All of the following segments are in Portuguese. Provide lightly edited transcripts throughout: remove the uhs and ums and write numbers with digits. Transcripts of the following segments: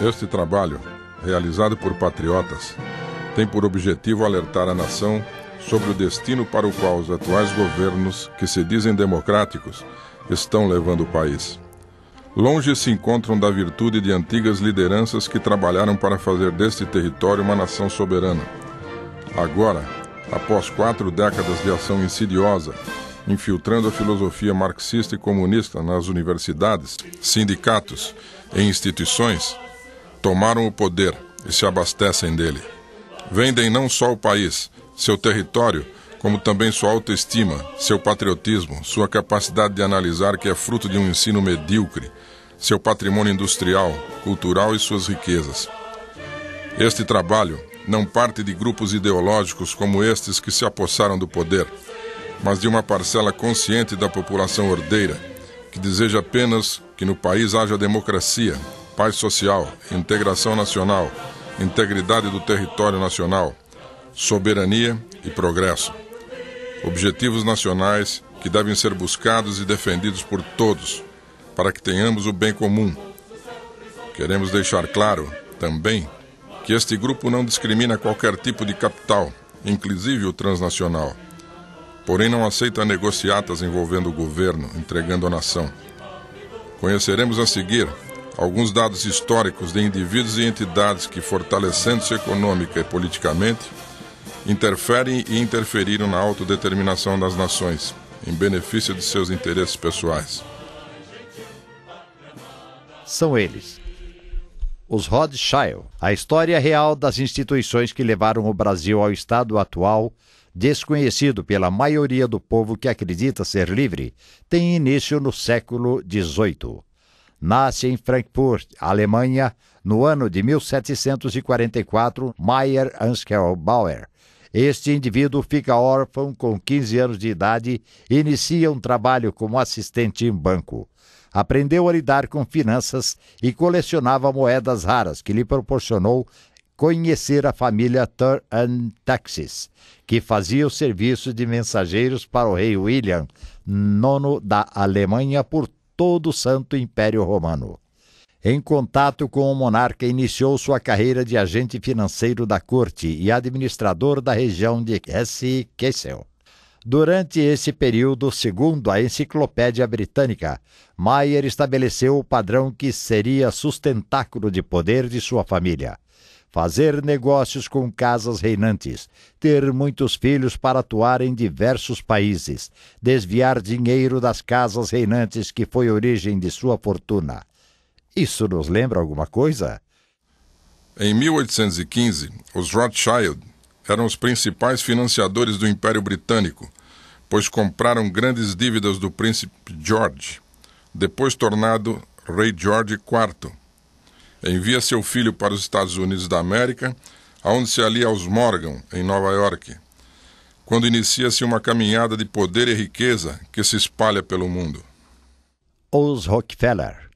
Este trabalho, realizado por patriotas, tem por objetivo alertar a nação sobre o destino para o qual os atuais governos, que se dizem democráticos, estão levando o país. Longe se encontram da virtude de antigas lideranças que trabalharam para fazer deste território uma nação soberana. Agora, após 4 décadas de ação insidiosa, infiltrando a filosofia marxista e comunista nas universidades, sindicatos e instituições, tomaram o poder e se abastecem dele. Vendem não só o país, seu território, como também sua autoestima, seu patriotismo, sua capacidade de analisar que é fruto de um ensino medíocre, seu patrimônio industrial, cultural e suas riquezas. Este trabalho não parte de grupos ideológicos como estes que se apossaram do poder, mas de uma parcela consciente da população ordeira, que deseja apenas que no país haja democracia, paz social, integração nacional, integridade do território nacional, soberania e progresso. Objetivos nacionais que devem ser buscados e defendidos por todos, para que tenhamos o bem comum. Queremos deixar claro, também, que este grupo não discrimina qualquer tipo de capital, inclusive o transnacional. Porém, não aceita negociatas envolvendo o governo, entregando a nação. Conheceremos a seguir alguns dados históricos de indivíduos e entidades que, fortalecendo-se econômica e politicamente, interferem e interferiram na autodeterminação das nações, em benefício de seus interesses pessoais. São eles, os Rothschild, a história real das instituições que levaram o Brasil ao estado atual, desconhecido pela maioria do povo que acredita ser livre, tem início no século XVIII. Nasce em Frankfurt, Alemanha, no ano de 1744, Meyer Anskel Bauer. Este indivíduo fica órfão com 15 anos de idade e inicia um trabalho como assistente em banco. Aprendeu a lidar com finanças e colecionava moedas raras, que lhe proporcionou conhecer a família Thur and Taxis, que fazia o serviço de mensageiros para o rei William IX da Alemanha por todo o Santo Império Romano. Em contato com o monarca, iniciou sua carreira de agente financeiro da corte e administrador da região de Hesse-Kassel. Durante esse período, segundo a Enciclopédia Britânica, Meyer estabeleceu o padrão que seria sustentáculo de poder de sua família: fazer negócios com casas reinantes, ter muitos filhos para atuar em diversos países, desviar dinheiro das casas reinantes que foi a origem de sua fortuna. Isso nos lembra alguma coisa? Em 1815, os Rothschild eram os principais financiadores do Império Britânico, pois compraram grandes dívidas do príncipe George, depois tornado rei George IV. Envia seu filho para os Estados Unidos da América, aonde se alia aos Morgan, em Nova York, quando inicia-se uma caminhada de poder e riqueza que se espalha pelo mundo. Os Rockefeller.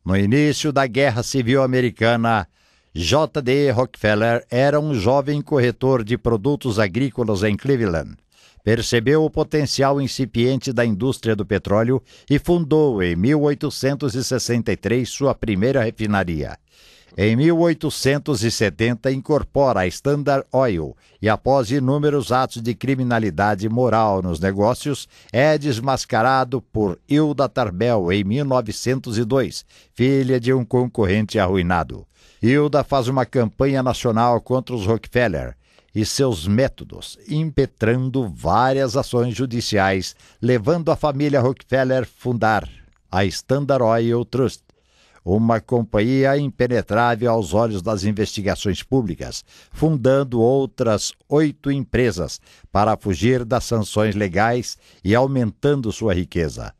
No início da Guerra Civil Americana, J.D. Rockefeller era um jovem corretor de produtos agrícolas em Cleveland. Percebeu o potencial incipiente da indústria do petróleo e fundou em 1863 sua primeira refinaria. Em 1870 incorpora a Standard Oil e, após inúmeros atos de criminalidade moral nos negócios, é desmascarado por Hilda Tarbell em 1902, filha de um concorrente arruinado. Hilda faz uma campanha nacional contra os Rockefeller e seus métodos, impetrando várias ações judiciais, levando a família Rockefeller a fundar a Standard Oil Trust, uma companhia impenetrável aos olhos das investigações públicas, fundando outras 8 empresas para fugir das sanções legais e aumentando sua riqueza.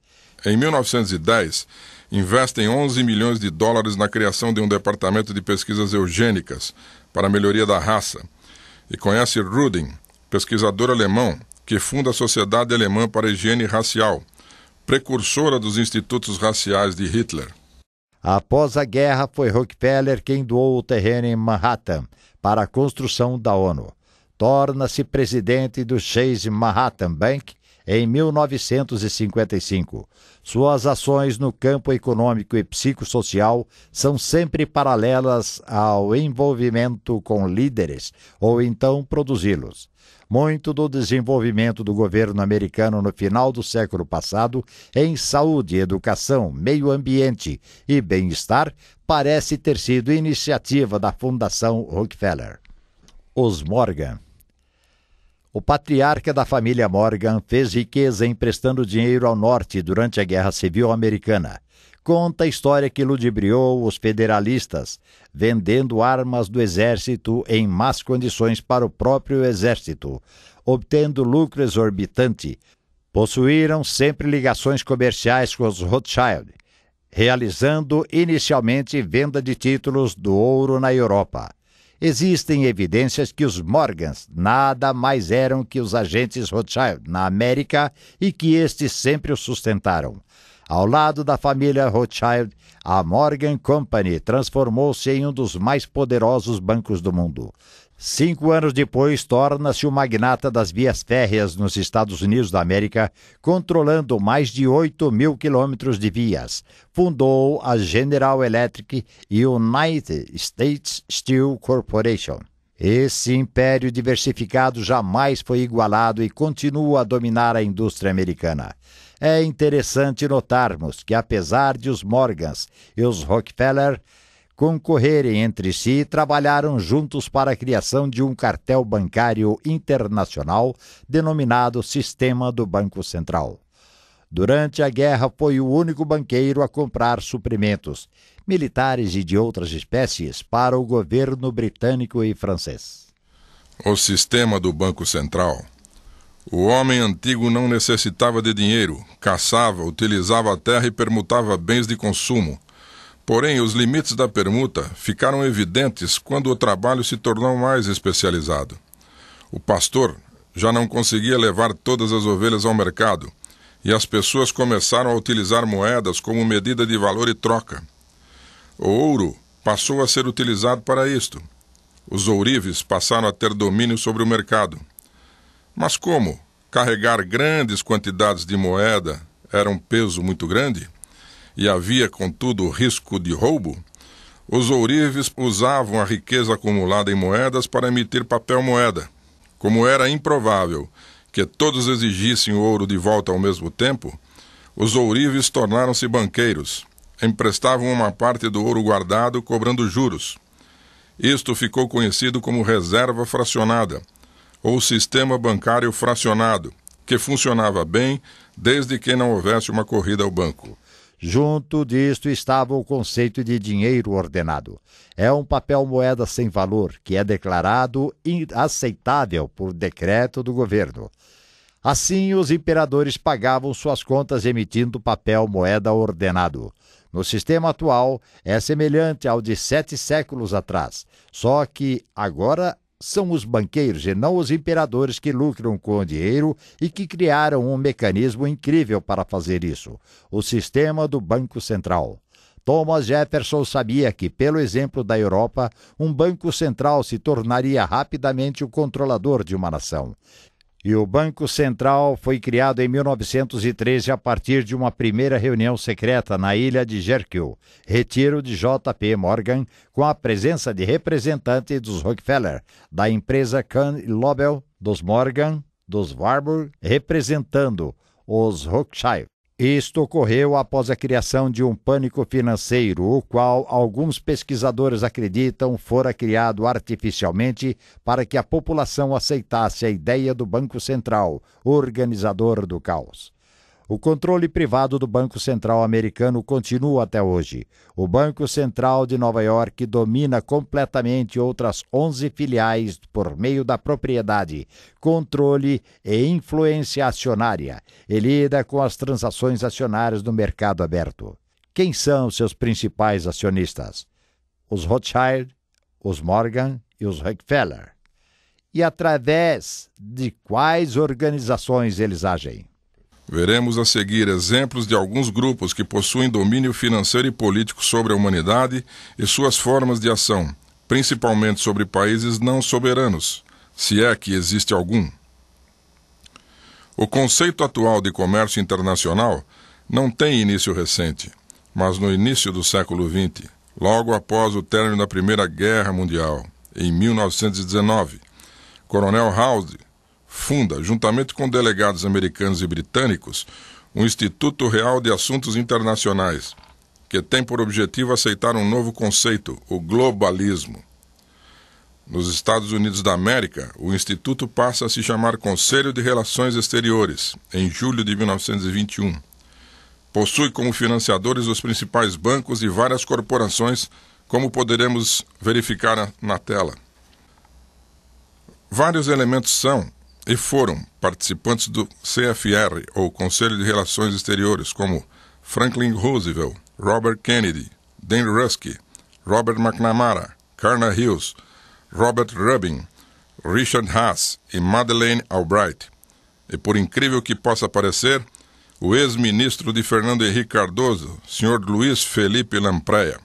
Em 1910, investem 11 milhões de dólares na criação de um departamento de pesquisas eugênicas para a melhoria da raça, e conhece Rudin, pesquisador alemão, que funda a Sociedade Alemã para a Higiene Racial, precursora dos institutos raciais de Hitler. Após a guerra, foi Rockefeller quem doou o terreno em Manhattan para a construção da ONU. Torna-se presidente do Chase Manhattan Bank em 1955. Suas ações no campo econômico e psicossocial são sempre paralelas ao envolvimento com líderes ou então produzi-los. Muito do desenvolvimento do governo americano no final do século passado em saúde, educação, meio ambiente e bem-estar parece ter sido iniciativa da Fundação Rockefeller. Os Morgan. O patriarca da família Morgan fez riqueza emprestando dinheiro ao norte durante a Guerra Civil Americana. Conta a história que ludibriou os federalistas, vendendo armas do exército em más condições para o próprio exército, obtendo lucro exorbitante. Possuíram sempre ligações comerciais com os Rothschild, realizando inicialmente venda de títulos do ouro na Europa. Existem evidências que os Morgans nada mais eram que os agentes Rothschild na América e que estes sempre os sustentaram. Ao lado da família Rothschild, a Morgan Company transformou-se em um dos mais poderosos bancos do mundo. 5 anos depois, torna-se o magnata das vias férreas nos Estados Unidos da América, controlando mais de 8.000 quilômetros de vias. Fundou a General Electric e United States Steel Corporation. Esse império diversificado jamais foi igualado e continua a dominar a indústria americana. É interessante notarmos que, apesar de os Morgans e os Rockefeller concorrerem entre si, trabalharam juntos para a criação de um cartel bancário internacional denominado Sistema do Banco Central. Durante a guerra, foi o único banqueiro a comprar suprimentos militares e de outras espécies para o governo britânico e francês. O Sistema do Banco Central. O homem antigo não necessitava de dinheiro, caçava, utilizava a terra e permutava bens de consumo. Porém, os limites da permuta ficaram evidentes quando o trabalho se tornou mais especializado. O pastor já não conseguia levar todas as ovelhas ao mercado, e as pessoas começaram a utilizar moedas como medida de valor e troca. O ouro passou a ser utilizado para isto. Os ourives passaram a ter domínio sobre o mercado. Mas como carregar grandes quantidades de moeda era um peso muito grande, e havia, contudo, risco de roubo, os ourives usavam a riqueza acumulada em moedas para emitir papel-moeda. Como era improvável que todos exigissem o ouro de volta ao mesmo tempo, os ourives tornaram-se banqueiros, emprestavam uma parte do ouro guardado cobrando juros. Isto ficou conhecido como reserva fracionada, ou sistema bancário fracionado, que funcionava bem desde que não houvesse uma corrida ao banco. Junto disto estava o conceito de dinheiro ordenado. É um papel-moeda sem valor, que é declarado inaceitável por decreto do governo. Assim, os imperadores pagavam suas contas emitindo papel-moeda ordenado. No sistema atual, é semelhante ao de 7 séculos atrás, só que agora são os banqueiros e não os imperadores que lucram com o dinheiro e que criaram um mecanismo incrível para fazer isso, o sistema do Banco Central. Thomas Jefferson sabia que, pelo exemplo da Europa, um banco central se tornaria rapidamente o controlador de uma nação. E o Banco Central foi criado em 1913 a partir de uma primeira reunião secreta na ilha de Jekyll, retiro de J.P. Morgan, com a presença de representantes dos Rockefeller, da empresa Kahn e Lobel, dos Morgan, dos Warburg, representando os Rothschild. Isto ocorreu após a criação de um pânico financeiro, o qual alguns pesquisadores acreditam fora criado artificialmente para que a população aceitasse a ideia do Banco Central, organizador do caos. O controle privado do Banco Central americano continua até hoje. O Banco Central de Nova York domina completamente outras 11 filiais por meio da propriedade, controle e influência acionária e lida com as transações acionárias no mercado aberto. Quem são seus principais acionistas? Os Rothschild, os Morgan e os Rockefeller. E através de quais organizações eles agem? Veremos a seguir exemplos de alguns grupos que possuem domínio financeiro e político sobre a humanidade e suas formas de ação, principalmente sobre países não soberanos, se é que existe algum. O conceito atual de comércio internacional não tem início recente, mas no início do século XX, logo após o término da Primeira Guerra Mundial, em 1919, Coronel House funda, juntamente com delegados americanos e britânicos, o Instituto Real de Assuntos Internacionais, que tem por objetivo aceitar um novo conceito, o globalismo. Nos Estados Unidos da América, o Instituto passa a se chamar Conselho de Relações Exteriores, em julho de 1921. Possui como financiadores os principais bancos e várias corporações, como poderemos verificar na tela. Vários elementos são e foram participantes do CFR, ou Conselho de Relações Exteriores, como Franklin Roosevelt, Robert Kennedy, Dan Rusk, Robert McNamara, Carter Hughes, Robert Rubin, Richard Haas e Madeleine Albright. E por incrível que possa parecer, o ex-ministro de Fernando Henrique Cardoso, Sr. Luiz Felipe Lampreia.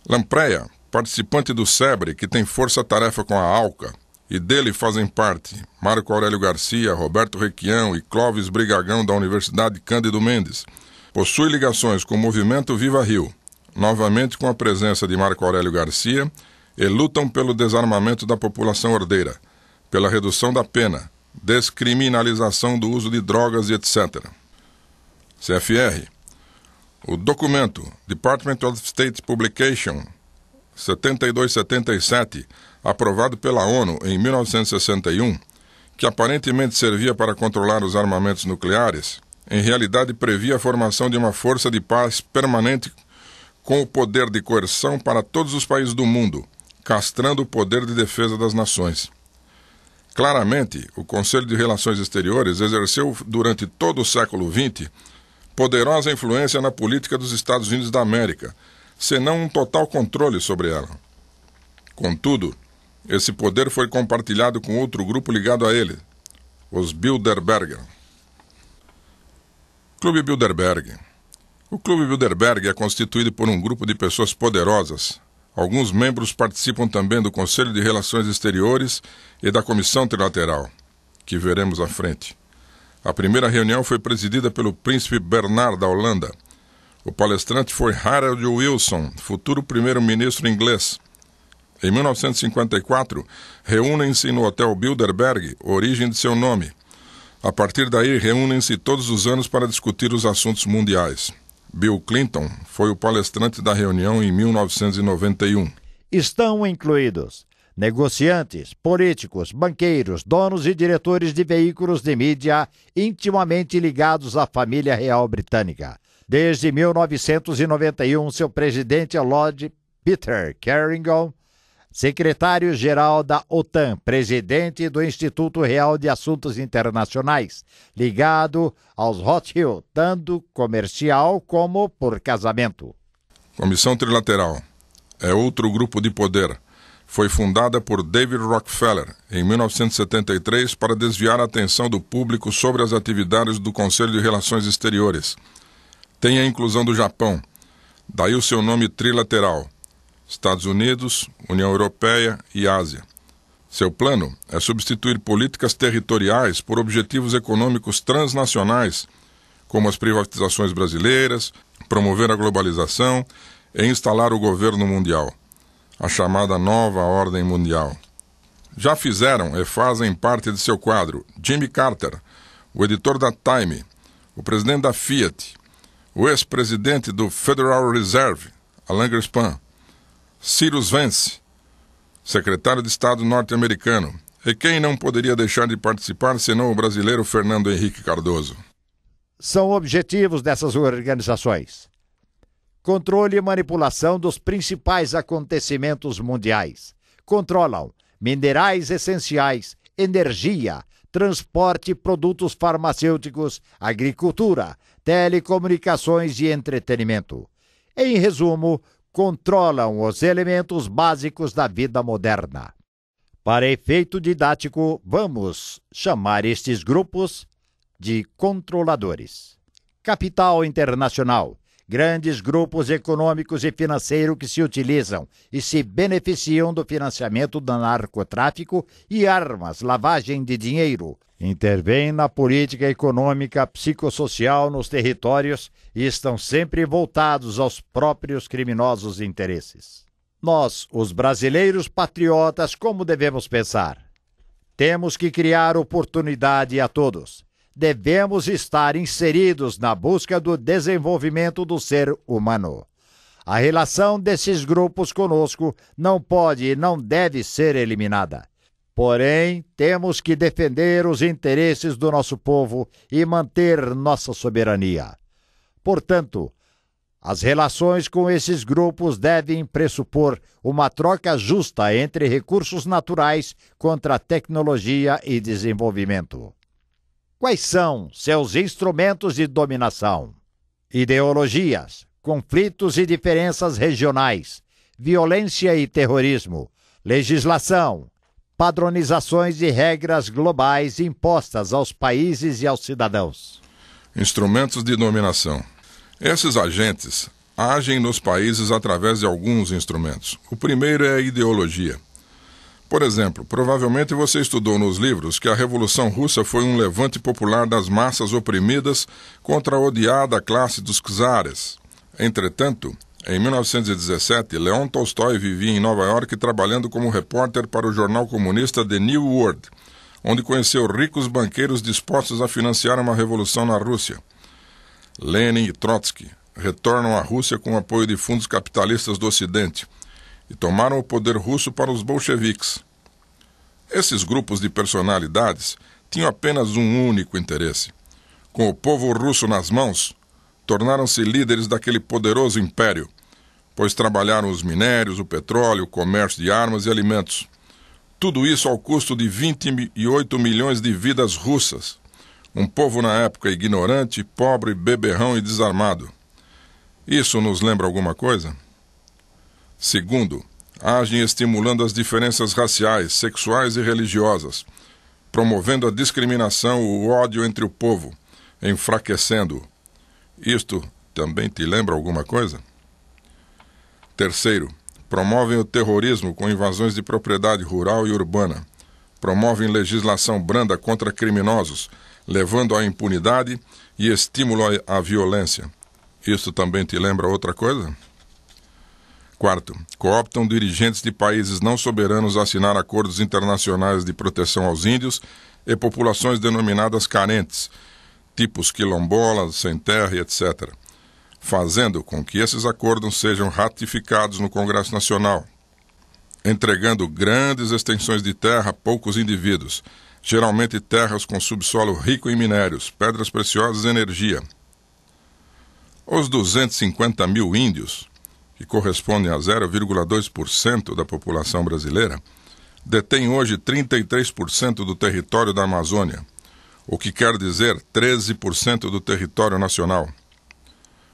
Lampreia, participante do SEBRE, que tem força-tarefa com a ALCA, e dele fazem parte Marco Aurélio Garcia, Roberto Requião e Clóvis Brigagão da Universidade Cândido Mendes, possui ligações com o movimento Viva Rio, novamente com a presença de Marco Aurélio Garcia, e lutam pelo desarmamento da população ordeira, pela redução da pena, descriminalização do uso de drogas e etc. CFR. O documento Department of State Publication 7277, aprovado pela ONU em 1961, que aparentemente servia para controlar os armamentos nucleares, em realidade previa a formação de uma força de paz permanente com o poder de coerção para todos os países do mundo, castrando o poder de defesa das nações. Claramente, o Conselho de Relações Exteriores exerceu durante todo o século XX poderosa influência na política dos Estados Unidos da América, senão um total controle sobre ela. Contudo, esse poder foi compartilhado com outro grupo ligado a ele, os Bilderberger. Clube Bilderberg. O Clube Bilderberg é constituído por um grupo de pessoas poderosas. Alguns membros participam também do Conselho de Relações Exteriores e da Comissão Trilateral, que veremos à frente. A primeira reunião foi presidida pelo príncipe Bernard da Holanda. O palestrante foi Harold Wilson, futuro primeiro-ministro inglês. Em 1954, reúnem-se no Hotel Bilderberg, origem de seu nome. A partir daí, reúnem-se todos os anos para discutir os assuntos mundiais. Bill Clinton foi o palestrante da reunião em 1991. Estão incluídos negociantes, políticos, banqueiros, donos e diretores de veículos de mídia intimamente ligados à família real britânica. Desde 1991, seu presidente é Lord Peter Carrington, secretário-geral da OTAN, presidente do Instituto Real de Assuntos Internacionais, ligado aos Rothschild, tanto comercial como por casamento. Comissão Trilateral é outro grupo de poder. Foi fundada por David Rockefeller em 1973 para desviar a atenção do público sobre as atividades do Conselho de Relações Exteriores. Tem a inclusão do Japão, daí o seu nome trilateral. Estados Unidos, União Europeia e Ásia. Seu plano é substituir políticas territoriais por objetivos econômicos transnacionais, como as privatizações brasileiras, promover a globalização e instalar o governo mundial, a chamada Nova Ordem Mundial. Já fizeram e fazem parte de seu quadro Jimmy Carter, o editor da Time, o presidente da Fiat, o ex-presidente do Federal Reserve, Alan Greenspan, Cyrus Vance, secretário de Estado norte-americano, e quem não poderia deixar de participar senão o brasileiro Fernando Henrique Cardoso. São objetivos dessas organizações: controle e manipulação dos principais acontecimentos mundiais. Controlam minerais essenciais, energia, transporte e produtos farmacêuticos, agricultura, telecomunicações e entretenimento. Em resumo, controlam os elementos básicos da vida moderna. Para efeito didático, vamos chamar estes grupos de controladores. Capital internacional. Grandes grupos econômicos e financeiros que se utilizam e se beneficiam do financiamento do narcotráfico e armas, lavagem de dinheiro, Intervêm na política econômica psicossocial nos territórios e estão sempre voltados aos próprios criminosos interesses. Nós, os brasileiros patriotas, como devemos pensar? Temos que criar oportunidade a todos. Devemos estar inseridos na busca do desenvolvimento do ser humano. A relação desses grupos conosco não pode e não deve ser eliminada. Porém, temos que defender os interesses do nosso povo e manter nossa soberania. Portanto, as relações com esses grupos devem pressupor uma troca justa entre recursos naturais contra tecnologia e desenvolvimento. Quais são seus instrumentos de dominação? Ideologias, conflitos e diferenças regionais, violência e terrorismo, legislação, padronizações e regras globais impostas aos países e aos cidadãos. Instrumentos de dominação. Esses agentes agem nos países através de alguns instrumentos. O primeiro é a ideologia. Por exemplo, provavelmente você estudou nos livros que a Revolução Russa foi um levante popular das massas oprimidas contra a odiada classe dos czares. Entretanto, em 1917, Leon Tolstói vivia em Nova York trabalhando como repórter para o jornal comunista The New World, onde conheceu ricos banqueiros dispostos a financiar uma revolução na Rússia. Lenin e Trotsky retornam à Rússia com o apoio de fundos capitalistas do Ocidente e tomaram o poder russo para os bolcheviques. Esses grupos de personalidades tinham apenas um único interesse. Com o povo russo nas mãos, tornaram-se líderes daquele poderoso império, pois trabalharam os minérios, o petróleo, o comércio de armas e alimentos. Tudo isso ao custo de 28 milhões de vidas russas. Um povo na época ignorante, pobre, beberrão e desarmado. Isso nos lembra alguma coisa? Segundo, agem estimulando as diferenças raciais, sexuais e religiosas, promovendo a discriminação e o ódio entre o povo, enfraquecendo-o. Isto também te lembra alguma coisa? Terceiro, promovem o terrorismo com invasões de propriedade rural e urbana. Promovem legislação branda contra criminosos, levando à impunidade e estímulo à violência. Isto também te lembra outra coisa? Quarto, cooptam dirigentes de países não soberanos a assinar acordos internacionais de proteção aos índios e populações denominadas carentes, tipos quilombolas, sem terra, etc., fazendo com que esses acordos sejam ratificados no Congresso Nacional, entregando grandes extensões de terra a poucos indivíduos, geralmente terras com subsolo rico em minérios, pedras preciosas e energia. Os 250 mil índios, que correspondem a 0,2% da população brasileira, detêm hoje 33% do território da Amazônia, o que quer dizer 13% do território nacional.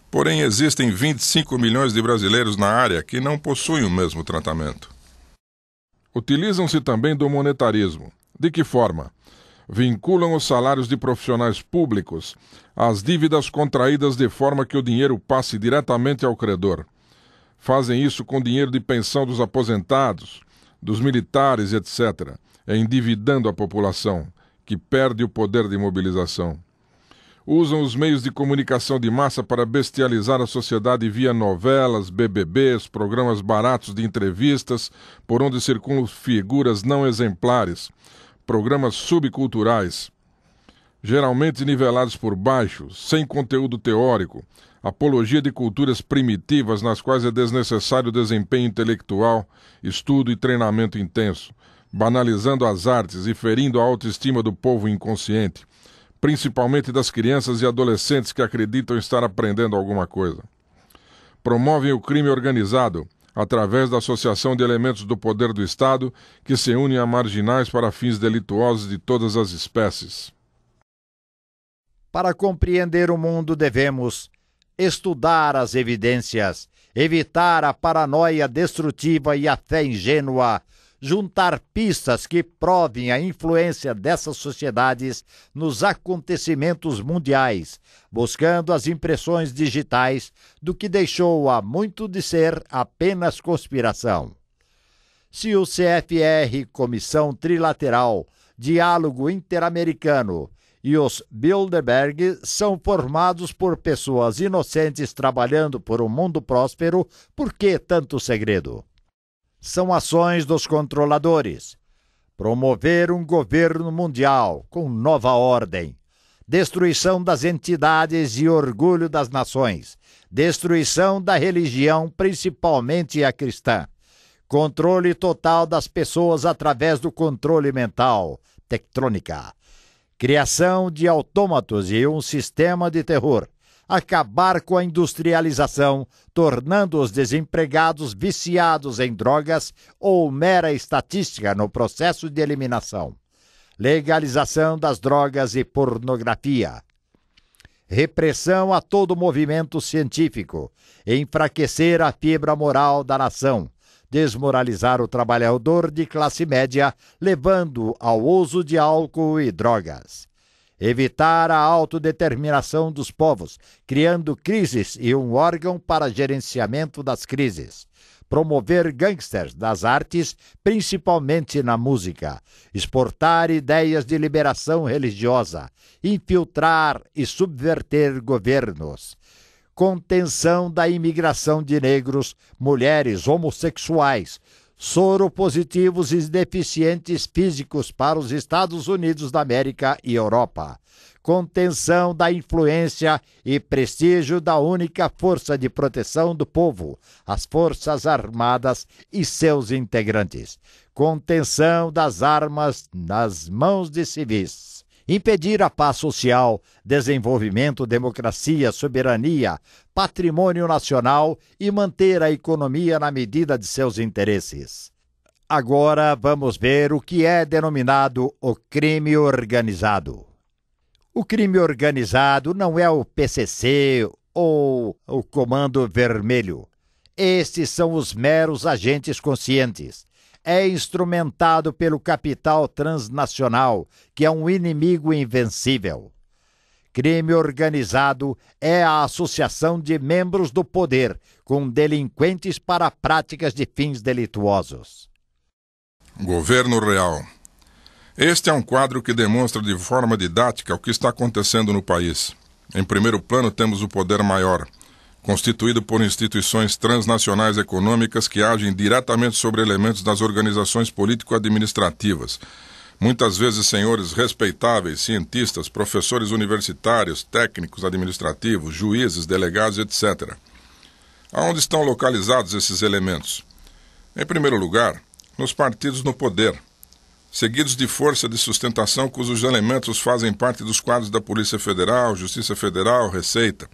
Porém, existem 25 milhões de brasileiros na área que não possuem o mesmo tratamento. Utilizam-se também do monetarismo. De que forma? Vinculam os salários de profissionais públicos às dívidas contraídas de forma que o dinheiro passe diretamente ao credor. Fazem isso com dinheiro de pensão dos aposentados, dos militares, etc., endividando a população, que perde o poder de mobilização. Usam os meios de comunicação de massa para bestializar a sociedade via novelas, BBBs, programas baratos de entrevistas, por onde circulam figuras não exemplares, programas subculturais, geralmente nivelados por baixo, sem conteúdo teórico, apologia de culturas primitivas nas quais é desnecessário desempenho intelectual, estudo e treinamento intenso, banalizando as artes e ferindo a autoestima do povo inconsciente, principalmente das crianças e adolescentes que acreditam estar aprendendo alguma coisa. Promovem o crime organizado, através da associação de elementos do poder do Estado que se unem a marginais para fins delituosos de todas as espécies. Para compreender o mundo, devemos estudar as evidências, evitar a paranoia destrutiva e a fé ingênua, juntar pistas que provem a influência dessas sociedades nos acontecimentos mundiais, buscando as impressões digitais do que deixou há muito de ser apenas conspiração. Se o CFR, Comissão Trilateral, Diálogo Interamericano e os Bilderberg são formados por pessoas inocentes trabalhando por um mundo próspero. Por que tanto segredo? São ações dos controladores. Promover um governo mundial com nova ordem. Destruição das entidades e orgulho das nações. Destruição da religião, principalmente a cristã. Controle total das pessoas através do controle mental, tectrônica. Criação de autômatos e um sistema de terror. Acabar com a industrialização, tornando os desempregados viciados em drogas ou mera estatística no processo de eliminação. Legalização das drogas e pornografia. Repressão a todo movimento científico. Enfraquecer a fibra moral da nação. Desmoralizar o trabalhador de classe média, levando ao uso de álcool e drogas. Evitar a autodeterminação dos povos, criando crises e um órgão para gerenciamento das crises. Promover gangsters das artes, principalmente na música. Exportar ideias de liberação religiosa. Infiltrar e subverter governos. Contenção da imigração de negros, mulheres, homossexuais, soropositivos e deficientes físicos para os Estados Unidos da América e Europa. Contenção da influência e prestígio da única força de proteção do povo, as Forças Armadas e seus integrantes. Contenção das armas nas mãos de civis. Impedir a paz social, desenvolvimento, democracia, soberania, patrimônio nacional e manter a economia na medida de seus interesses. Agora vamos ver o que é denominado o crime organizado. O crime organizado não é o PCC ou o Comando Vermelho. Estes são os meros agentes conscientes. É instrumentado pelo capital transnacional, que é um inimigo invencível. Crime organizado é a associação de membros do poder com delinquentes para práticas de fins delituosos. Governo real. Este é um quadro que demonstra de forma didática o que está acontecendo no país. Em primeiro plano temos o poder maior, constituído por instituições transnacionais econômicas que agem diretamente sobre elementos das organizações político-administrativas. Muitas vezes senhores respeitáveis, cientistas, professores universitários, técnicos administrativos, juízes, delegados, etc. Aonde estão localizados esses elementos? Em primeiro lugar, nos partidos no poder, seguidos de força de sustentação cujos elementos fazem parte dos quadros da Polícia Federal, Justiça Federal, Receita,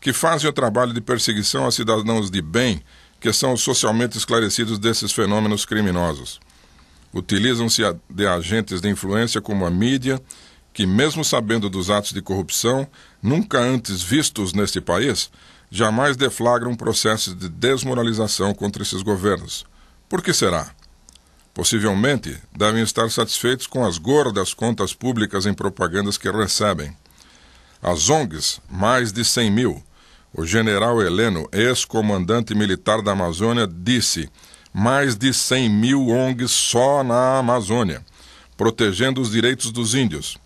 que fazem o trabalho de perseguição a cidadãos de bem, que são os socialmente esclarecidos desses fenômenos criminosos. Utilizam-se de agentes de influência como a mídia, que mesmo sabendo dos atos de corrupção, nunca antes vistos neste país, jamais deflagram processos de desmoralização contra esses governos. Por que será? Possivelmente devem estar satisfeitos com as gordas contas públicas em propagandas que recebem. As ONGs, mais de 100 mil. O general Heleno, ex-comandante militar da Amazônia, disse: mais de 100 mil ONGs só na Amazônia, protegendo os direitos dos índios.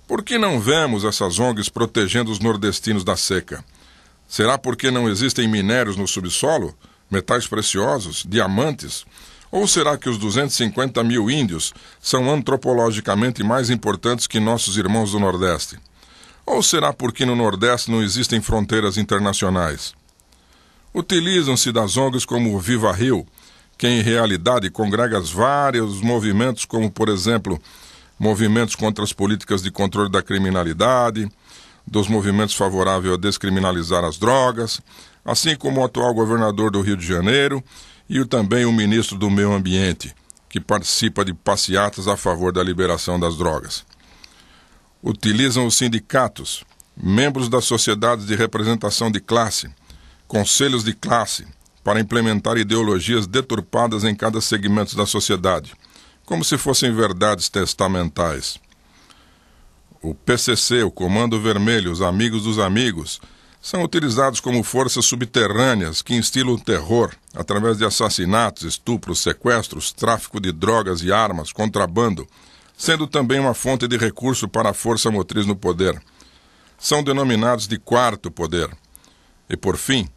Por que não vemos essas ONGs protegendo os nordestinos da seca? Será porque não existem minérios no subsolo? Metais preciosos? Diamantes? Ou será que os 250 mil índios são antropologicamente mais importantes que nossos irmãos do Nordeste? Ou será porque no Nordeste não existem fronteiras internacionais? Utilizam-se das ONGs como o Viva Rio, que em realidade congrega vários movimentos, como por exemplo, movimentos contra as políticas de controle da criminalidade, dos movimentos favoráveis a descriminalizar as drogas, assim como o atual governador do Rio de Janeiro e também o ministro do Meio Ambiente, que participa de passeatas a favor da liberação das drogas. Utilizam os sindicatos, membros das sociedades de representação de classe, conselhos de classe, para implementar ideologias deturpadas em cada segmento da sociedade, como se fossem verdades testamentais. O PCC, o Comando Vermelho, os Amigos dos Amigos, são utilizados como forças subterrâneas que instilam o terror através de assassinatos, estupros, sequestros, tráfico de drogas e armas, contrabando, sendo também uma fonte de recurso para a força motriz no poder. São denominados de quarto poder. E, por fim,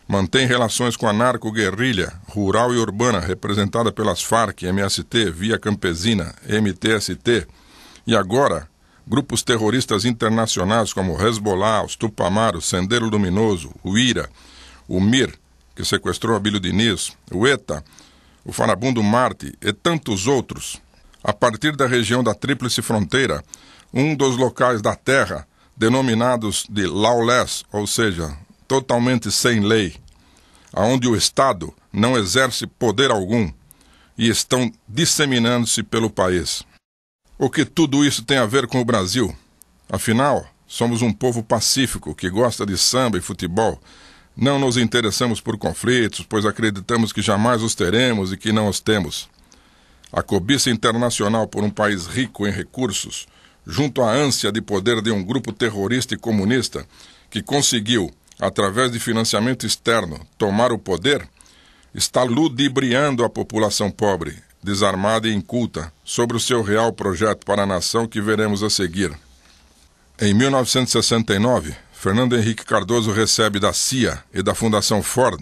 mantém relações com a narco-guerrilha rural e urbana representada pelas Farc, MST, Via Campesina, MTST, e agora grupos terroristas internacionais como o Hezbollah, os Tupamar, o Sendero Luminoso, o IRA, o MIR, que sequestrou Abílio Diniz, o ETA, o Farabundo Marte e tantos outros. A partir da região da Tríplice Fronteira, um dos locais da terra denominados de lawless, ou seja, totalmente sem lei, aonde o Estado não exerce poder algum, e estão disseminando-se pelo país. O que tudo isso tem a ver com o Brasil? Afinal, somos um povo pacífico que gosta de samba e futebol. Não nos interessamos por conflitos, pois acreditamos que jamais os teremos e que não os temos. A cobiça internacional por um país rico em recursos, junto à ânsia de poder de um grupo terrorista e comunista que conseguiu, através de financiamento externo, tomar o poder, está ludibriando a população pobre, desarmada e inculta, sobre o seu real projeto para a nação que veremos a seguir. Em 1969, Fernando Henrique Cardoso recebe da CIA e da Fundação Ford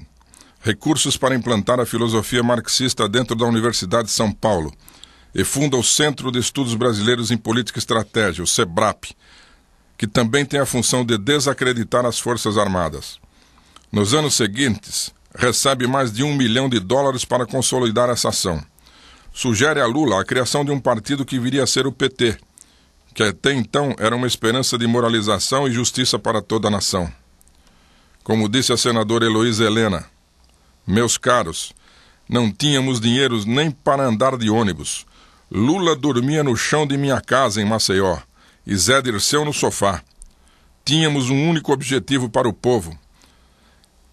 recursos para implantar a filosofia marxista dentro da Universidade de São Paulo e funda o Centro de Estudos Brasileiros em Política e Estratégia, o CEBRAP, que também tem a função de desacreditar as Forças Armadas. Nos anos seguintes, recebe mais de $1 milhão para consolidar essa ação. Sugere a Lula a criação de um partido que viria a ser o PT, que até então era uma esperança de moralização e justiça para toda a nação. Como disse a senadora Heloísa Helena, meus caros, não tínhamos dinheiro nem para andar de ônibus. Lula dormia no chão de minha casa em Maceió e Zé Dirceu no sofá. Tínhamos um único objetivo para o povo.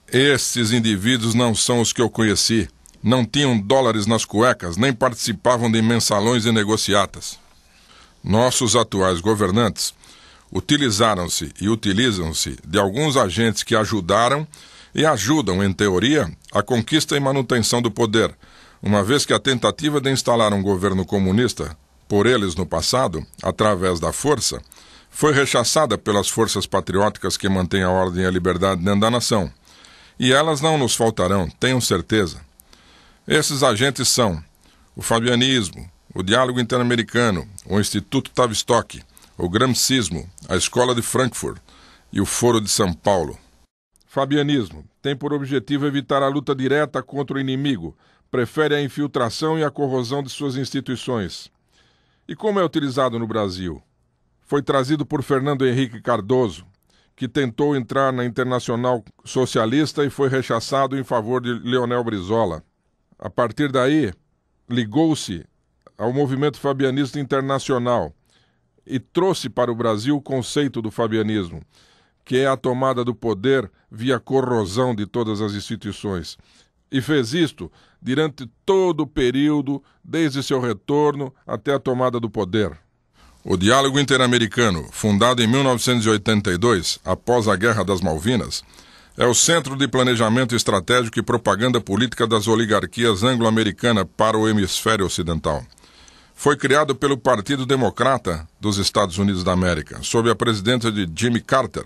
Estes indivíduos não são os que eu conheci. Não tinham dólares nas cuecas, nem participavam de mensalões e negociatas. Nossos atuais governantes utilizaram-se e utilizam-se de alguns agentes que ajudaram e ajudam, em teoria, a conquista e manutenção do poder, uma vez que a tentativa de instalar um governo comunista, por eles no passado, através da força, foi rechaçada pelas forças patrióticas que mantêm a ordem e a liberdade dentro da nação. E elas não nos faltarão, tenham certeza. Esses agentes são o fabianismo, o diálogo interamericano, o Instituto Tavistock, o gramscismo, a Escola de Frankfurt e o Foro de São Paulo. Fabianismo tem por objetivo evitar a luta direta contra o inimigo, prefere a infiltração e a corrosão de suas instituições. E como é utilizado no Brasil? Foi trazido por Fernando Henrique Cardoso, que tentou entrar na Internacional Socialista e foi rechaçado em favor de Leonel Brizola. A partir daí, ligou-se ao movimento fabianista internacional e trouxe para o Brasil o conceito do fabianismo, que é a tomada do poder via corrosão de todas as instituições. E fez isto durante todo o período, desde seu retorno até a tomada do poder. O Diálogo Interamericano, fundado em 1982, após a Guerra das Malvinas, é o centro de planejamento estratégico e propaganda política das oligarquias anglo-americanas para o hemisfério ocidental. Foi criado pelo Partido Democrata dos Estados Unidos da América, sob a presidência de Jimmy Carter.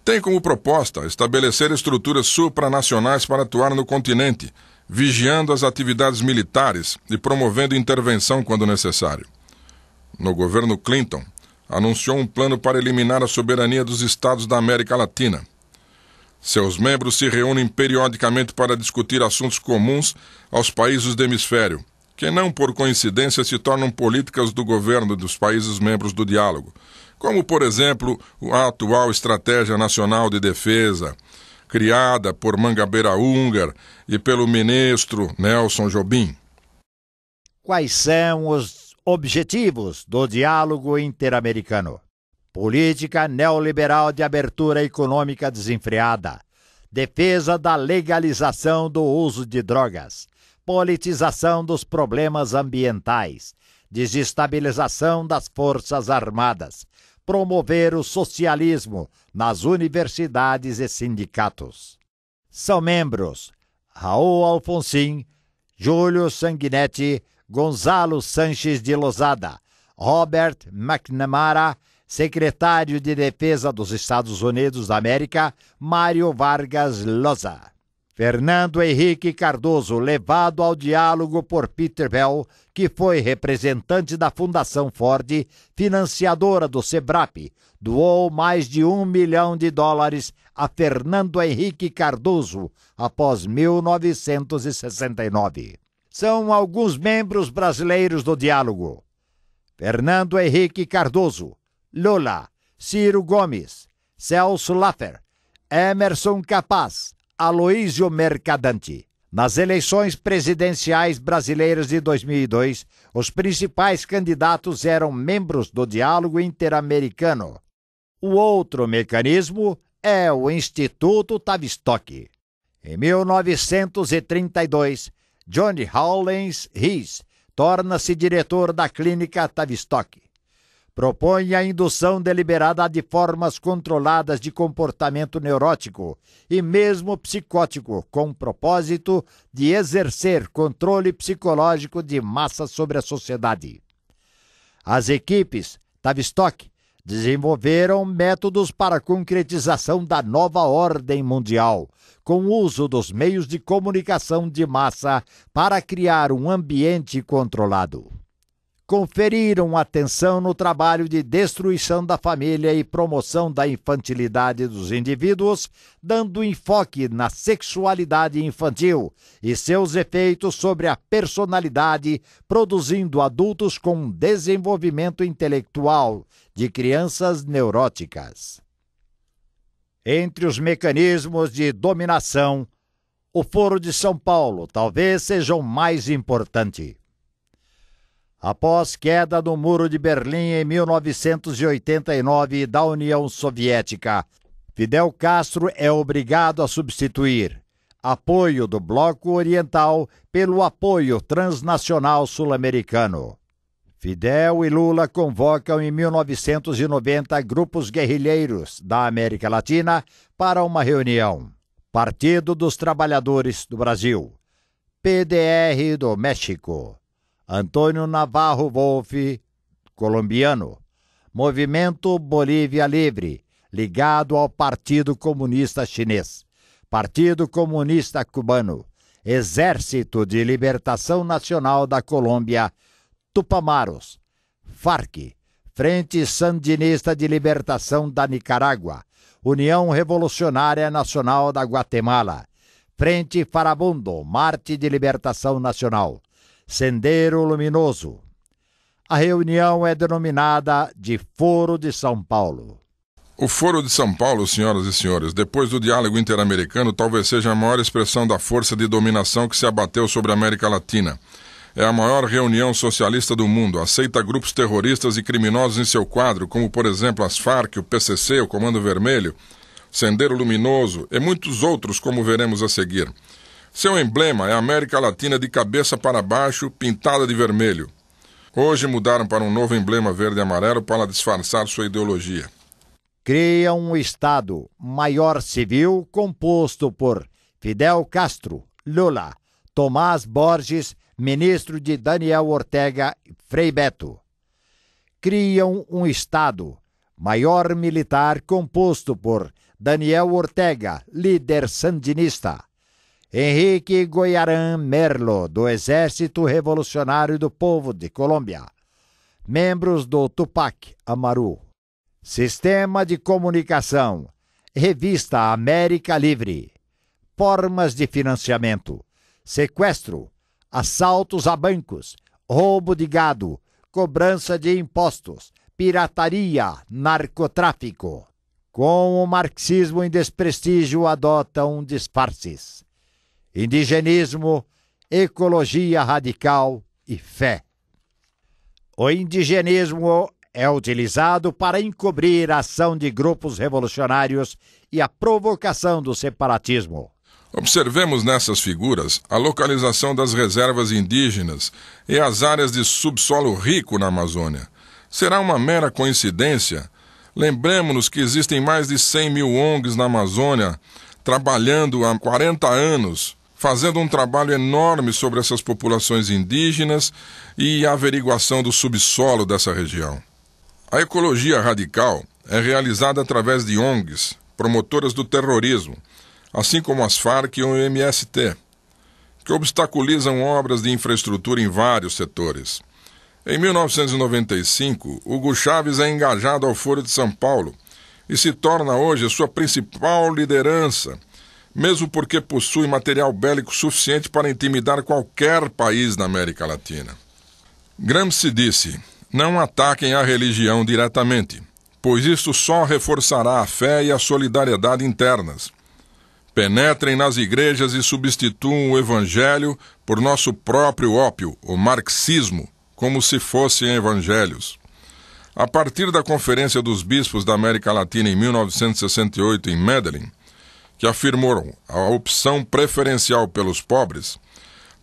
Tem como proposta estabelecer estruturas supranacionais para atuar no continente, vigiando as atividades militares e promovendo intervenção quando necessário. No governo Clinton, anunciou um plano para eliminar a soberania dos estados da América Latina. Seus membros se reúnem periodicamente para discutir assuntos comuns aos países do hemisfério, que não por coincidência se tornam políticas do governo dos países membros do diálogo, como, por exemplo, a atual Estratégia Nacional de Defesa, criada por Mangabeira Unger e pelo ministro Nelson Jobim. Quais são os objetivos do diálogo interamericano? Política neoliberal de abertura econômica desenfreada, defesa da legalização do uso de drogas, politização dos problemas ambientais, desestabilização das forças armadas, promover o socialismo nas universidades e sindicatos. São membros Raul Alfonsin, Júlio Sanguinetti, Gonzalo Sanches de Lozada, Robert McNamara, secretário de Defesa dos Estados Unidos da América, Mário Vargas Llosa. Fernando Henrique Cardoso, levado ao diálogo por Peter Bell, que foi representante da Fundação Ford, financiadora do SEBRAP, doou mais de $1 milhão a Fernando Henrique Cardoso após 1969. São alguns membros brasileiros do diálogo: Fernando Henrique Cardoso, Lula, Ciro Gomes, Celso Laffer, Emerson Capaz, Aloísio Mercadante. Nas eleições presidenciais brasileiras de 2002, os principais candidatos eram membros do Diálogo Interamericano. O outro mecanismo é o Instituto Tavistock. Em 1932, Johnny Hawlins Rees torna-se diretor da Clínica Tavistock. Propõe a indução deliberada de formas controladas de comportamento neurótico e mesmo psicótico, com o propósito de exercer controle psicológico de massa sobre a sociedade. As equipes Tavistock desenvolveram métodos para a concretização da nova ordem mundial, com o uso dos meios de comunicação de massa para criar um ambiente controlado. Conferiram atenção no trabalho de destruição da família e promoção da infantilidade dos indivíduos, dando enfoque na sexualidade infantil e seus efeitos sobre a personalidade, produzindo adultos com desenvolvimento intelectual de crianças neuróticas. Entre os mecanismos de dominação, o Foro de São Paulo talvez seja o mais importante. Após queda do Muro de Berlim em 1989 da União Soviética, Fidel Castro é obrigado a substituir apoio do Bloco Oriental pelo apoio transnacional sul-americano. Fidel e Lula convocam em 1990 grupos guerrilheiros da América Latina para uma reunião. Partido dos Trabalhadores do Brasil, PDR do México, Antônio Navarro Wolff, colombiano, Movimento Bolívia Livre, ligado ao Partido Comunista Chinês, Partido Comunista Cubano, Exército de Libertação Nacional da Colômbia, Tupamaros, FARC, Frente Sandinista de Libertação da Nicarágua, União Revolucionária Nacional da Guatemala, Frente Farabundo, Marte de Libertação Nacional, Sendero Luminoso. A reunião é denominada de Foro de São Paulo. O Foro de São Paulo, senhoras e senhores, depois do diálogo interamericano, talvez seja a maior expressão da força de dominação que se abateu sobre a América Latina. É a maior reunião socialista do mundo, aceita grupos terroristas e criminosos em seu quadro, como por exemplo as FARC, o PCC, o Comando Vermelho, Sendero Luminoso e muitos outros, como veremos a seguir. Seu emblema é a América Latina de cabeça para baixo, pintada de vermelho. Hoje mudaram para um novo emblema verde e amarelo para disfarçar sua ideologia. Criam um Estado maior civil composto por Fidel Castro, Lula, Tomás Borges, ministro de Daniel Ortega e Frei Beto. Criam um Estado maior militar composto por Daniel Ortega, líder sandinista, Henrique Goiarán Merlo, do Exército Revolucionário do Povo de Colômbia, membros do Tupac Amaru. Sistema de comunicação, Revista América Livre, formas de financiamento, sequestro, assaltos a bancos, roubo de gado, cobrança de impostos, pirataria, narcotráfico. Com o marxismo em desprestígio, adotam disfarces. Indigenismo, ecologia radical e fé. O indigenismo é utilizado para encobrir a ação de grupos revolucionários e a provocação do separatismo. Observemos nessas figuras a localização das reservas indígenas e as áreas de subsolo rico na Amazônia. Será uma mera coincidência? Lembremos-nos que existem mais de 100 mil ONGs na Amazônia trabalhando há 40 anos, fazendo um trabalho enorme sobre essas populações indígenas e a averiguação do subsolo dessa região. A ecologia radical é realizada através de ONGs, promotoras do terrorismo, assim como as Farc e o MST, que obstaculizam obras de infraestrutura em vários setores. Em 1995, Hugo Chávez é engajado ao Foro de São Paulo e se torna hoje sua principal liderança, mesmo porque possui material bélico suficiente para intimidar qualquer país na América Latina. Gramsci disse: não ataquem a religião diretamente, pois isso só reforçará a fé e a solidariedade internas. Penetrem nas igrejas e substituam o evangelho por nosso próprio ópio, o marxismo, como se fossem evangelhos. A partir da Conferência dos Bispos da América Latina em 1968 em Medellín, que afirmou a opção preferencial pelos pobres,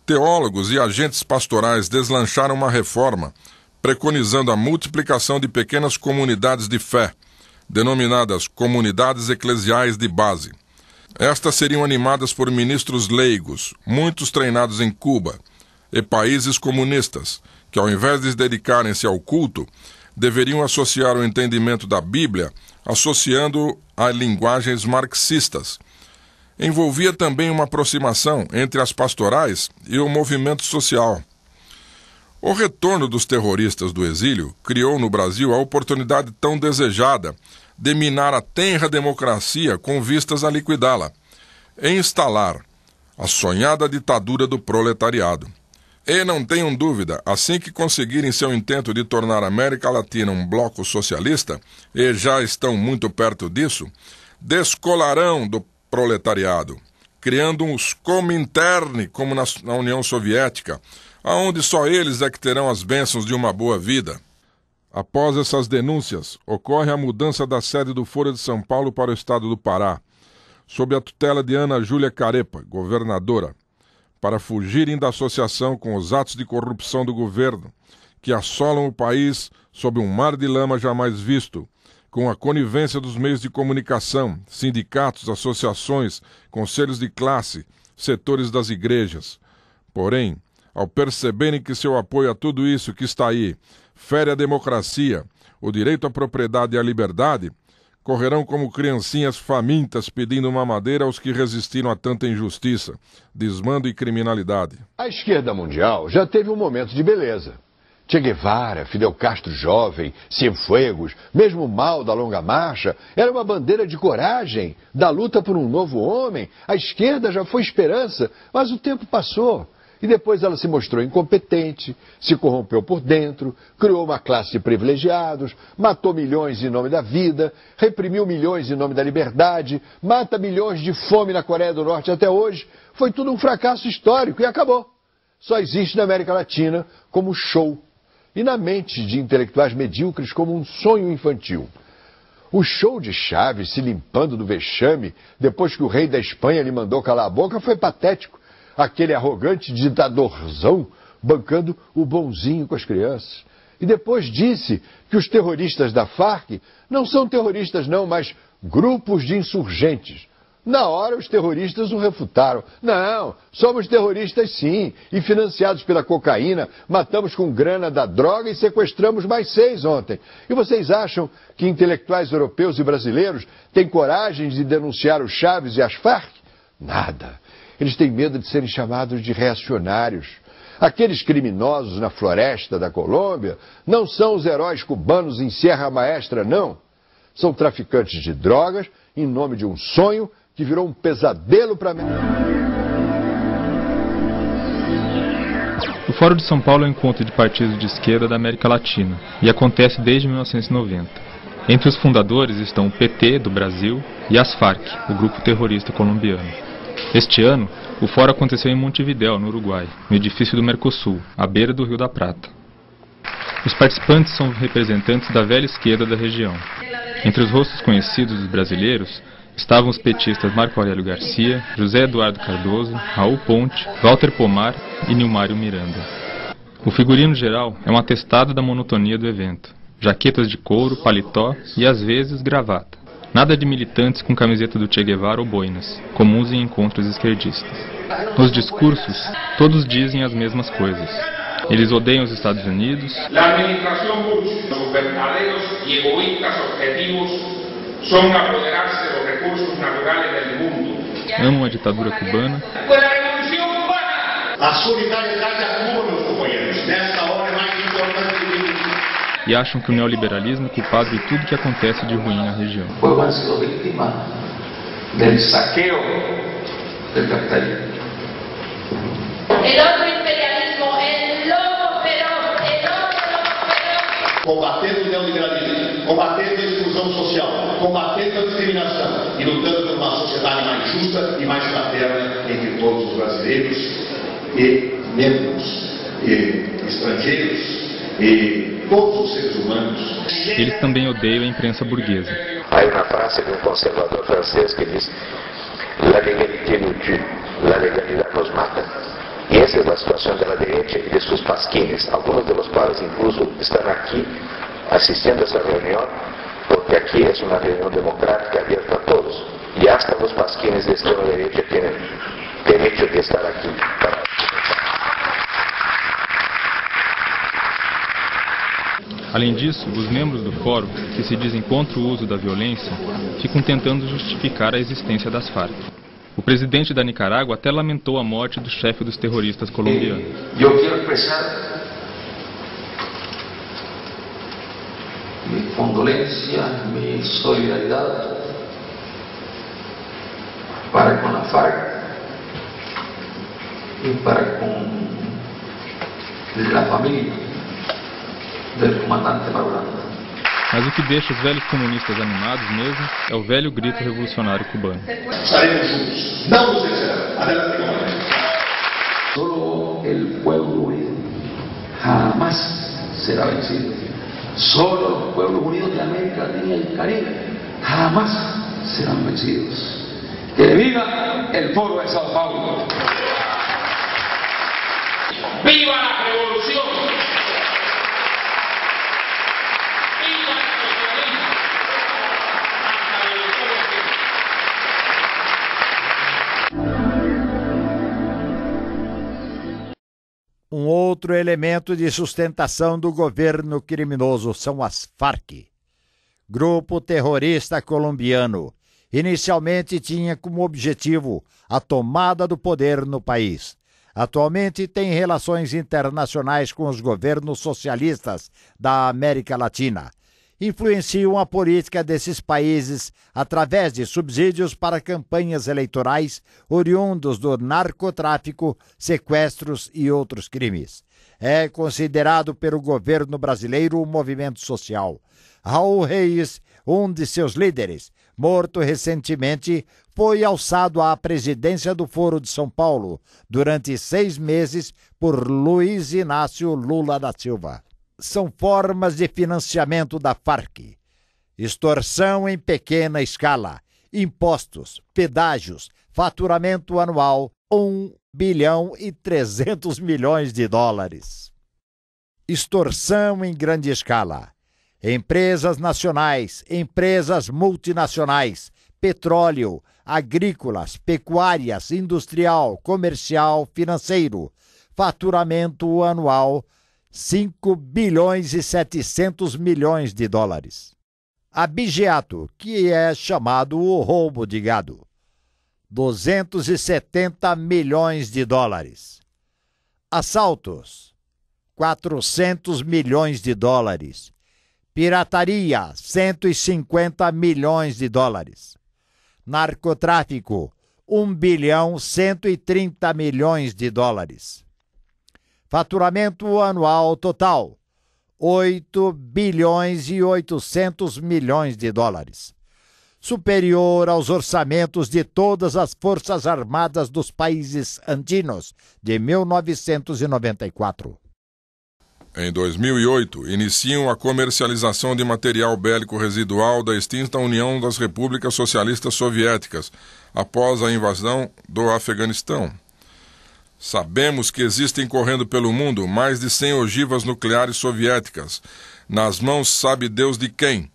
teólogos e agentes pastorais deslancharam uma reforma preconizando a multiplicação de pequenas comunidades de fé, denominadas comunidades eclesiais de base. Estas seriam animadas por ministros leigos, muitos treinados em Cuba, e países comunistas, que ao invés de dedicarem-se ao culto, deveriam associar o entendimento da Bíblia, associando a linguagens marxistas. Envolvia também uma aproximação entre as pastorais e o movimento social. O retorno dos terroristas do exílio criou no Brasil a oportunidade tão desejada de minar a tenra democracia com vistas a liquidá-la, e instalar a sonhada ditadura do proletariado. E não tenham dúvida, assim que conseguirem seu intento de tornar a América Latina um bloco socialista, e já estão muito perto disso, descolarão do proletariado, criando uns Comintern, como na União Soviética, aonde só eles é que terão as bênçãos de uma boa vida. Após essas denúncias, ocorre a mudança da sede do Foro de São Paulo para o estado do Pará, sob a tutela de Ana Júlia Carepa, governadora, para fugirem da associação com os atos de corrupção do governo, que assolam o país sob um mar de lama jamais visto, com a conivência dos meios de comunicação, sindicatos, associações, conselhos de classe, setores das igrejas. Porém, ao perceberem que seu apoio a tudo isso que está aí fere a democracia, o direito à propriedade e à liberdade, correrão como criancinhas famintas pedindo mamadeira aos que resistiram a tanta injustiça, desmando e criminalidade. A esquerda mundial já teve um momento de beleza. Che Guevara, Fidel Castro jovem, Cienfuegos, mesmo o Mao da Longa Marcha, era uma bandeira de coragem, da luta por um novo homem. A esquerda já foi esperança, mas o tempo passou. E depois ela se mostrou incompetente, se corrompeu por dentro, criou uma classe de privilegiados, matou milhões em nome da vida, reprimiu milhões em nome da liberdade, mata milhões de fome na Coreia do Norte até hoje. Foi tudo um fracasso histórico e acabou. Só existe na América Latina como show e na mente de intelectuais medíocres como um sonho infantil. O show de Chávez se limpando do vexame depois que o rei da Espanha lhe mandou calar a boca foi patético. Aquele arrogante ditadorzão bancando o bonzinho com as crianças. E depois disse que os terroristas da Farc não são terroristas não, mas grupos de insurgentes. Na hora os terroristas o refutaram. Não, somos terroristas sim, e financiados pela cocaína, matamos com grana da droga e sequestramos mais 6 ontem. E vocês acham que intelectuais europeus e brasileiros têm coragem de denunciar os Chávez e as Farc? Nada. Eles têm medo de serem chamados de reacionários. Aqueles criminosos na floresta da Colômbia não são os heróis cubanos em Sierra Maestra, não. São traficantes de drogas em nome de um sonho que virou um pesadelo para mim. O Fórum de São Paulo é um encontro de partidos de esquerda da América Latina e acontece desde 1990. Entre os fundadores estão o PT do Brasil e as Farc, o grupo terrorista colombiano. Este ano, o fórum aconteceu em Montevidéu, no Uruguai, no edifício do Mercosul, à beira do Rio da Prata. Os participantes são representantes da velha esquerda da região. Entre os rostos conhecidos dos brasileiros estavam os petistas Marco Aurélio Garcia, José Eduardo Cardoso, Raul Ponte, Walter Pomar e Nilmário Miranda. O figurino geral é um atestado da monotonia do evento. Jaquetas de couro, paletó e, às vezes, gravata. Nada de militantes com camiseta do Che Guevara ou boinas, comuns em encontros esquerdistas. Nos discursos, todos dizem as mesmas coisas. Eles odeiam os Estados Unidos. La administración Bush, sus verdadeiros y egoístas objetivos son apoderarse de los recursos naturales del mundo. Amam a ditadura cubana. A solidariedade a Cuba, meus companheiros, nesta hora é mais importante que nunca. E acham que o neoliberalismo é culpado de tudo que acontece de ruim na região. O pueblo ha sido víctima del saqueo del capitalismo. El otro imperialismo, el lobo feroz, el otro feroz. Combatendo o neoliberalismo, combatendo a exclusão social, combatendo a discriminação e lutando por uma sociedade mais justa e mais fraterna entre todos os brasileiros e membros e estrangeiros e todos os seres humanos. Eles também odeiam a imprensa burguesa. Há uma frase de um conservador francês que diz: "La légalité nous tue, la legalidad nos mata". E essa é a situação da direita e de seus pasquines, alguns dos quais incluso estão aqui assistindo a essa reunião, porque aqui é uma reunião democrática aberta a todos. E hasta os pasquines de extrema direita têm direito de estar aqui. Além disso, os membros do fórum, que se dizem contra o uso da violência, ficam tentando justificar a existência das Farc. O presidente da Nicarágua até lamentou a morte do chefe dos terroristas colombianos. Eu quero expressar minha condolência, minha solidariedade para com a Farc e para com a família do comandante Marulanda. Mas o que deixa os velhos comunistas animados mesmo é o velho grito revolucionário cubano. Estaremos juntos, não nos deixaremos. Adelante, comandante. Solo el pueblo unido jamás será vencido. Solo los pueblos unidos de América Latina y el Caribe jamás serán vencidos. Que viva el Foro de Sao Paulo. ¡Viva la revolución! Um outro elemento de sustentação do governo criminoso são as Farc. Grupo terrorista colombiano, inicialmente tinha como objetivo a tomada do poder no país. Atualmente tem relações internacionais com os governos socialistas da América Latina. Influenciam a política desses países através de subsídios para campanhas eleitorais oriundos do narcotráfico, sequestros e outros crimes. É considerado pelo governo brasileiro um movimento social. Raul Reis, um de seus líderes, morto recentemente, foi alçado à presidência do Foro de São Paulo durante 6 meses por Luiz Inácio Lula da Silva. São formas de financiamento da Farc: extorsão em pequena escala, impostos, pedágios, faturamento anual $1 bilhão e 300 milhões de dólares. Extorsão em grande escala: empresas nacionais, empresas multinacionais, petróleo, agrícolas, pecuárias, industrial, comercial, financeiro, faturamento anual $5 bilhões e 700 milhões de dólares. Abigeato, que é chamado o roubo de gado, 270 milhões de dólares. Assaltos, 400 milhões de dólares. Pirataria, 150 milhões de dólares. Narcotráfico, 1 bilhão 130 milhões de dólares. Faturamento anual total, 8 bilhões e 800 milhões de dólares. Superior aos orçamentos de todas as forças armadas dos países andinos de 1994. Em 2008, iniciam a comercialização de material bélico residual da extinta União das Repúblicas Socialistas Soviéticas, após a invasão do Afeganistão. Sabemos que existem correndo pelo mundo mais de 100 ogivas nucleares soviéticas, nas mãos sabe Deus de quem,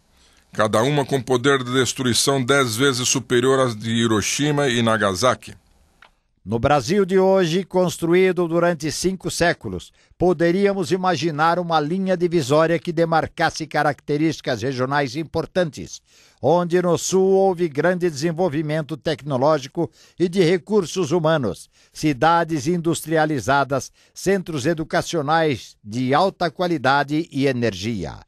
cada uma com poder de destruição 10 vezes superior às de Hiroshima e Nagasaki. No Brasil de hoje, construído durante 5 séculos, poderíamos imaginar uma linha divisória que demarcasse características regionais importantes, onde no sul houve grande desenvolvimento tecnológico e de recursos humanos, cidades industrializadas, centros educacionais de alta qualidade e energia.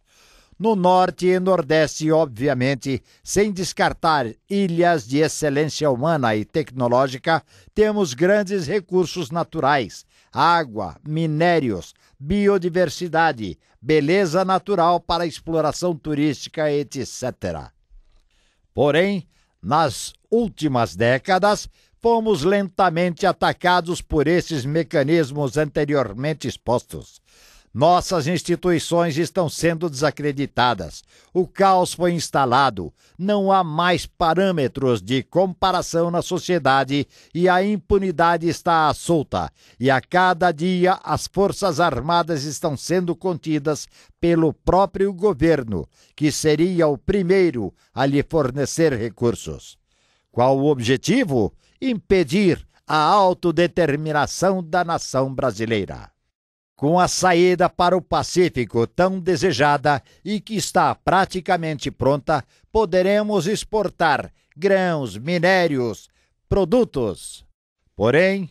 No norte e nordeste, obviamente, sem descartar ilhas de excelência humana e tecnológica, temos grandes recursos naturais, água, minérios, biodiversidade, beleza natural para exploração turística, etc. Porém, nas últimas décadas, fomos lentamente atacados por esses mecanismos anteriormente expostos. Nossas instituições estão sendo desacreditadas, o caos foi instalado, não há mais parâmetros de comparação na sociedade e a impunidade está à solta. E a cada dia as Forças Armadas estão sendo contidas pelo próprio governo, que seria o primeiro a lhe fornecer recursos. Qual o objetivo? Impedir a autodeterminação da nação brasileira. Com a saída para o Pacífico tão desejada e que está praticamente pronta, poderemos exportar grãos, minérios, produtos. Porém,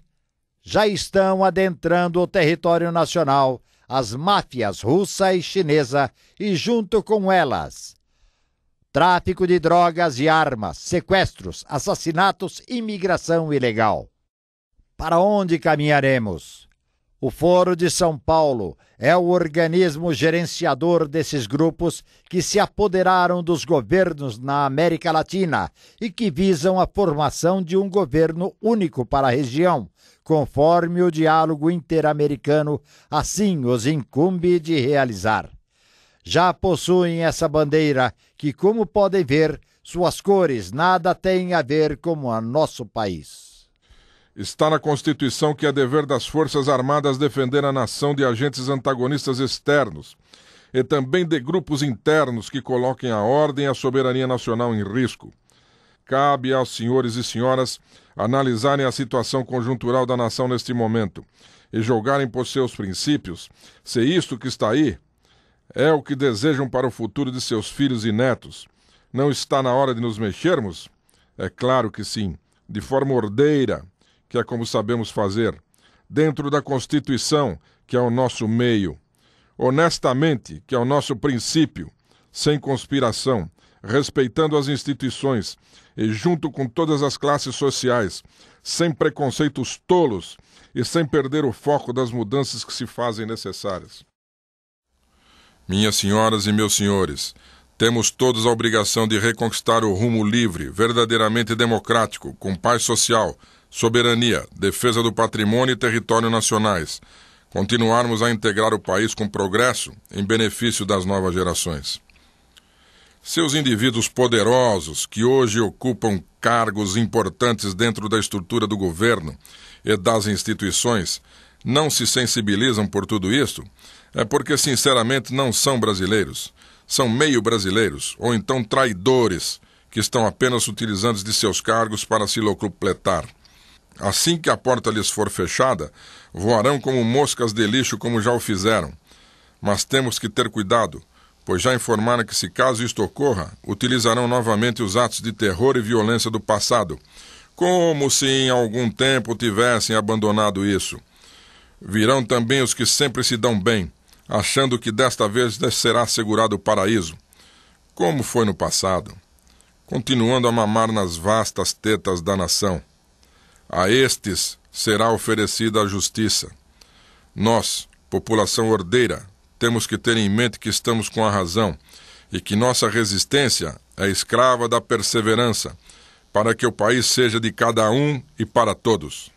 já estão adentrando o território nacional as máfias russa e chinesa e, junto com elas, tráfico de drogas e armas, sequestros, assassinatos e imigração ilegal. Para onde caminharemos? O Foro de São Paulo é o organismo gerenciador desses grupos que se apoderaram dos governos na América Latina e que visam a formação de um governo único para a região, conforme o diálogo interamericano assim os incumbe de realizar. Já possuem essa bandeira que, como podem ver, suas cores nada têm a ver com o nosso país. Está na Constituição que é dever das Forças Armadas defender a nação de agentes antagonistas externos e também de grupos internos que coloquem a ordem e a soberania nacional em risco. Cabe aos senhores e senhoras analisarem a situação conjuntural da nação neste momento e julgarem por seus princípios se isto que está aí é o que desejam para o futuro de seus filhos e netos. Não está na hora de nos mexermos? É claro que sim, de forma ordeira, que é como sabemos fazer, dentro da Constituição, que é o nosso meio, honestamente, que é o nosso princípio, sem conspiração, respeitando as instituições e junto com todas as classes sociais, sem preconceitos tolos e sem perder o foco das mudanças que se fazem necessárias. Minhas senhoras e meus senhores, temos todos a obrigação de reconquistar o rumo livre, verdadeiramente democrático, com paz social, soberania, defesa do patrimônio e território nacionais, continuarmos a integrar o país com progresso em benefício das novas gerações. Seus indivíduos poderosos, que hoje ocupam cargos importantes dentro da estrutura do governo e das instituições, não se sensibilizam por tudo isto, é porque sinceramente não são brasileiros, são meio brasileiros, ou então traidores, que estão apenas utilizando de seus cargos para se locupletar. Assim que a porta lhes for fechada, voarão como moscas de lixo como já o fizeram. Mas temos que ter cuidado, pois já informaram que se caso isto ocorra, utilizarão novamente os atos de terror e violência do passado, como se em algum tempo tivessem abandonado isso. Virão também os que sempre se dão bem, achando que desta vez será assegurado o paraíso, como foi no passado, continuando a mamar nas vastas tetas da nação. A estes será oferecida a justiça. Nós, população ordeira, temos que ter em mente que estamos com a razão e que nossa resistência é escrava da perseverança, para que o país seja de cada um e para todos.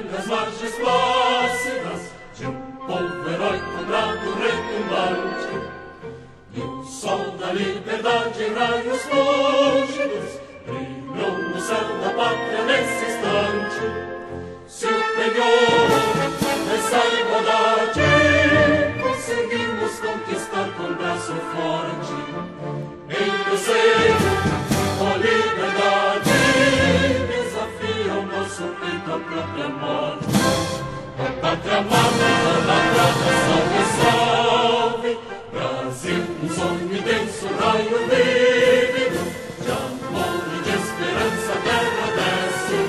brandas margens plácidas de um povo heróico, bravo, retumbante. E o sol da liberdade em raios fúlgidos brilhou no céu da pátria nesse instante. Se o penhor dessa igualdade conseguimos conquistar com braço forte, em teu seio, ó liberdade, desafia o nosso peito à própria morte. Ó pátria amada, idolatrada, salve, salve, Brasil, um sonho intenso, raio vívido, de amor e de esperança a terra desce.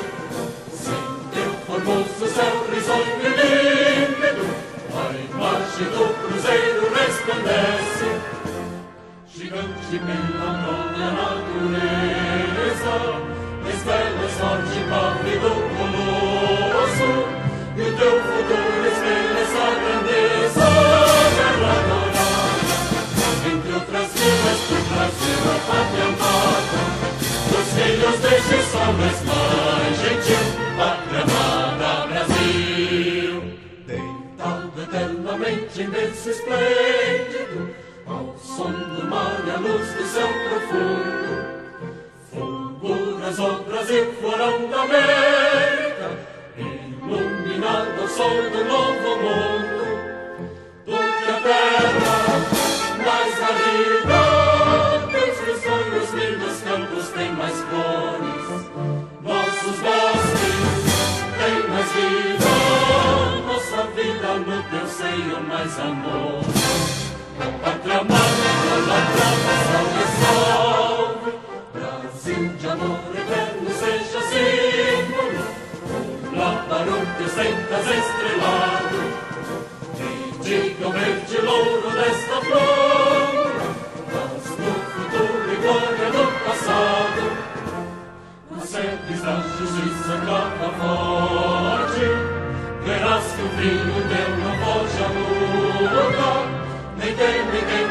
Sem teu formoso céu risonho e límpido, a imagem do cruzeiro resplandece. Gigante pela própria natureza, estrelas forte pálido colosso, e o teu futuro espelha essa grandeza. Terra dourada, entre outras vilas do Brasil, a pátria amada, dos filhos deste sol és mais gentil, pátria amada Brasil. Deitado eternamente em berço esplêndido, ao som do mar e à luz do céu profundo, fulguras, ó Brasil, florão da América, iluminado ao sol do novo mundo. Do que a terra mais garrida, teus risonhos lindos campos têm mais flores, nossos bosques têm mais vida, nossa vida no teu seio mais amor. Pátria amada, idolatrada, salve, salve, Brasil de amor eterno seja símbolo, lá para o teu sentas estrelado, e diga o verde louro desta flor, mas no futuro e glória do passado, nas sedes da justiça clama forte, verás que o brilho teu não foge a luta. Nem tem ninguém